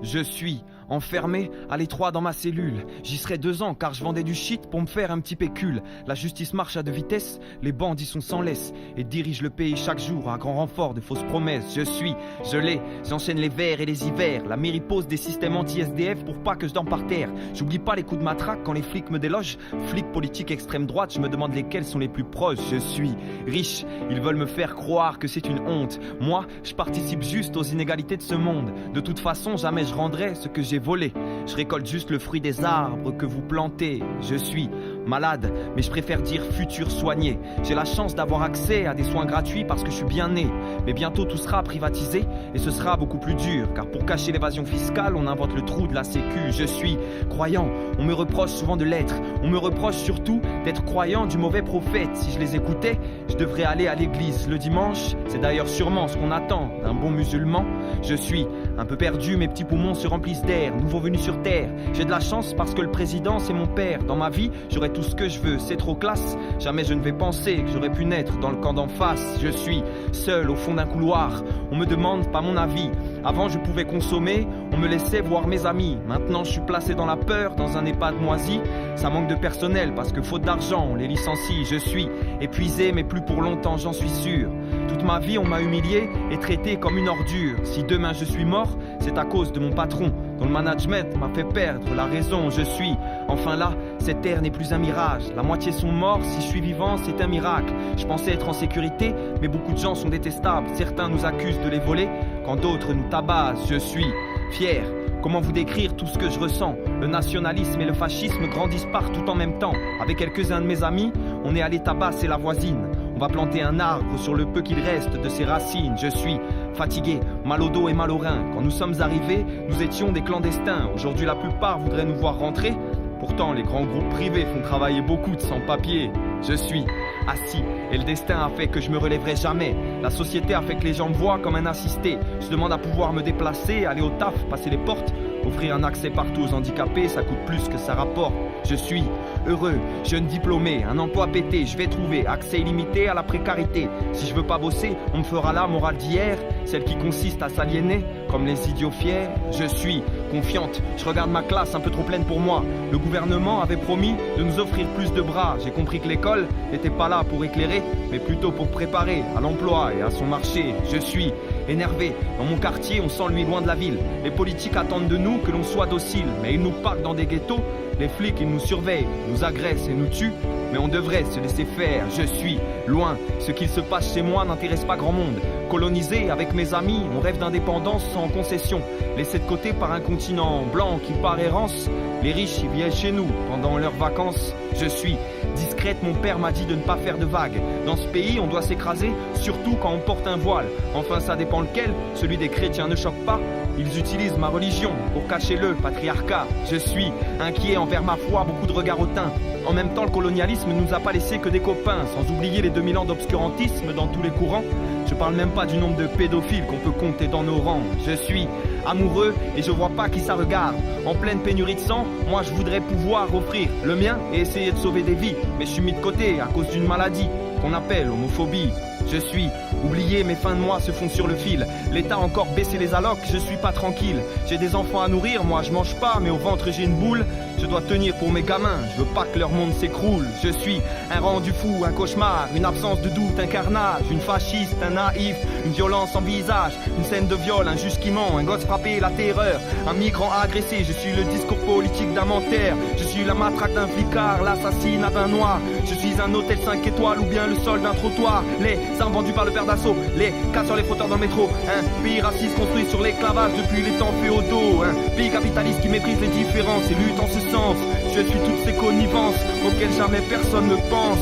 Je suis enfermé à l'étroit dans ma cellule. J'y serai 2 ans car je vendais du shit pour me faire un petit pécule. La justice marche à 2 vitesses, les bandits sont sans laisse et dirigent le pays chaque jour à grand renfort de fausses promesses. Je l'ai, j'enchaîne les vers et les hivers. La mairie pose des systèmes anti-SDF pour pas que je dorme par terre. J'oublie pas les coups de matraque quand les flics me délogent. Flics politiques extrême droite, je me demande lesquels sont les plus proches. Je suis riche, ils veulent me faire croire que c'est une honte. Moi, je participe juste aux inégalités de ce monde. De toute façon, jamais je rendrai ce que j'ai volé. Je récolte juste le fruit des arbres que vous plantez. Je suis malade, mais je préfère dire futur soigné. J'ai la chance d'avoir accès à des soins gratuits parce que je suis bien né. Mais bientôt tout sera privatisé et ce sera beaucoup plus dur. Car pour cacher l'évasion fiscale, on invente le trou de la sécu. Je suis croyant, on me reproche souvent de l'être. On me reproche surtout d'être croyant du mauvais prophète. Si je les écoutais, je devrais aller à l'église le dimanche. C'est d'ailleurs sûrement ce qu'on attend d'un bon musulman. Je suis un peu perdu, mes petits poumons se remplissent d'air. Nouveau venu sur terre, j'ai de la chance parce que le président c'est mon père. Dans ma vie, j'aurai tout ce que je veux, c'est trop classe. Jamais je ne vais penser que j'aurais pu naître dans le camp d'en face. Je suis seul au fond d'un couloir, on me demande pas mon avis. Avant je pouvais consommer, on me laissait voir mes amis. Maintenant je suis placé dans la peur, dans un EHPAD moisi. Ça manque de personnel parce que faute d'argent on les licencie. Je suis épuisé mais plus pour longtemps, j'en suis sûr. Toute ma vie on m'a humilié et traité comme une ordure. Si demain je suis mort, c'est à cause de mon patron dont le management m'a fait perdre la raison. Je suis enfin là, cette terre n'est plus un mirage. La moitié sont morts, si je suis vivant c'est un miracle. Je pensais être en sécurité, mais beaucoup de gens sont détestables. Certains nous accusent de les voler, quand d'autres nous tabassent. Je suis fier. Comment vous décrire tout ce que je ressens? Le nationalisme et le fascisme grandissent partout en même temps. Avec quelques-uns de mes amis, on est allé tabasser la voisine. On va planter un arbre sur le peu qu'il reste de ses racines. Je suis fatigué, mal au dos et mal au rein. Quand nous sommes arrivés, nous étions des clandestins. Aujourd'hui, la plupart voudraient nous voir rentrer. Pourtant, les grands groupes privés font travailler beaucoup de sans-papiers. Je suis assis et le destin a fait que je me relèverai jamais. La société a fait que les gens me voient comme un assisté. Je demande à pouvoir me déplacer, aller au taf, passer les portes. Offrir un accès partout aux handicapés, ça coûte plus que ça rapporte. Je suis heureux, jeune diplômé, un emploi pété, je vais trouver accès illimité à la précarité. Si je veux pas bosser, on me fera la morale d'hier, celle qui consiste à s'aliéner comme les idiots fiers. Je suis confiante, je regarde ma classe un peu trop pleine pour moi. Le gouvernement avait promis de nous offrir plus de bras. J'ai compris que l'école n'était pas là pour éclairer, mais plutôt pour préparer à l'emploi et à son marché. Je suis énervé, dans mon quartier on s'ennuie loin de la ville. Les politiques attendent de nous que l'on soit docile, mais ils nous parquent dans des ghettos. Les flics ils nous surveillent, nous agressent et nous tuent. Mais on devrait se laisser faire. Je suis loin, ce qu'il se passe chez moi n'intéresse pas grand monde. Colonisé avec mes amis, on rêve d'indépendance sans concession. Laissé de côté par un continent blanc qui part errance. Les riches ils viennent chez nous pendant leurs vacances. Je suis discrète, mon père m'a dit de ne pas faire de vagues. Dans ce pays on doit s'écraser, surtout quand on porte un voile. Enfin ça dépend lequel, celui des chrétiens ne choque pas. Ils utilisent ma religion pour cacher le patriarcat. Je suis inquiet envers ma foi, beaucoup de regards hautains. En même temps, le colonialisme ne nous a pas laissé que des copains, sans oublier les 2000 ans d'obscurantisme dans tous les courants. Je parle même pas du nombre de pédophiles qu'on peut compter dans nos rangs. Je suis amoureux et je vois pas qui ça regarde. En pleine pénurie de sang, moi je voudrais pouvoir offrir le mien et essayer de sauver des vies. Mais je suis mis de côté à cause d'une maladie qu'on appelle homophobie. Je suis oublié, mes fins de mois se font sur le fil. L'État a encore baissé les allocs, je suis pas tranquille. J'ai des enfants à nourrir, moi je mange pas, mais au ventre j'ai une boule. Je dois tenir pour mes gamins, je veux pas que leur monde s'écroule. Je suis un rendu fou, un cauchemar, une absence de doute, un carnage. Une fasciste, un naïf, une violence en visage. Une scène de viol, un juge qui ment, un gosse frappé, la terreur. Un migrant agressé, je suis le discours politique d'un menteur. Je suis la matraque d'un flicard, l'assassinat d'un noir. Je suis un hôtel 5 étoiles ou bien le sol d'un trottoir. Les armes vendues par le père d'assaut, les casseurs, les fauteurs dans le métro. Un pays raciste construit sur l'esclavage depuis les temps féodaux. Un pays capitaliste qui méprise les différences et lutte en ce sens. Je suis toutes ces connivences auxquelles jamais personne ne pense.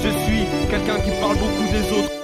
Je suis quelqu'un qui parle beaucoup des autres.